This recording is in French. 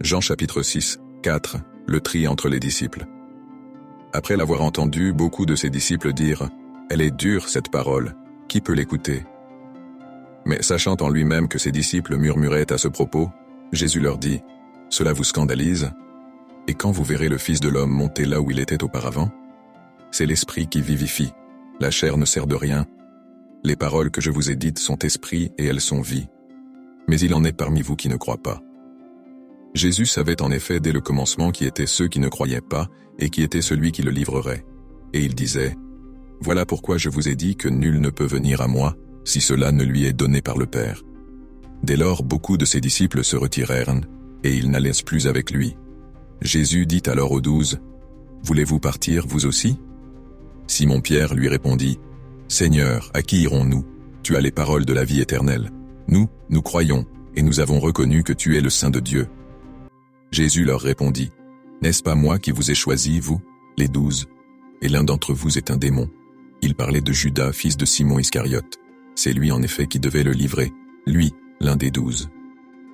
Jean chapitre 6, 4, le tri entre les disciples. Après l'avoir entendu, beaucoup de ses disciples dirent « Elle est dure cette parole, qui peut l'écouter ?» Mais sachant en lui-même que ses disciples murmuraient à ce propos, Jésus leur dit « Cela vous scandalise ? Et quand vous verrez le Fils de l'homme monter là où il était auparavant ? C'est l'esprit qui vivifie, la chair ne sert de rien. Les paroles que je vous ai dites sont esprit et elles sont vie. Mais il en est parmi vous qui ne croient pas. » Jésus savait en effet dès le commencement qui étaient ceux qui ne croyaient pas et qui était celui qui le livrerait. Et il disait « Voilà pourquoi je vous ai dit que nul ne peut venir à moi si cela ne lui est donné par le Père. » Dès lors, beaucoup de ses disciples se retirèrent et ils n'allaient plus avec lui. Jésus dit alors aux 12 « Voulez-vous partir, vous aussi ?» Simon-Pierre lui répondit « Seigneur, à qui irons-nous ? Tu as les paroles de la vie éternelle. Nous croyons, et nous avons reconnu que tu es le Saint de Dieu. » Jésus leur répondit « N'est-ce pas moi qui vous ai choisis, vous, les 12 ? Et l'un d'entre vous est un démon. » Il parlait de Judas, fils de Simon Iscariote. C'est lui en effet qui devait le livrer, lui, l'un des 12.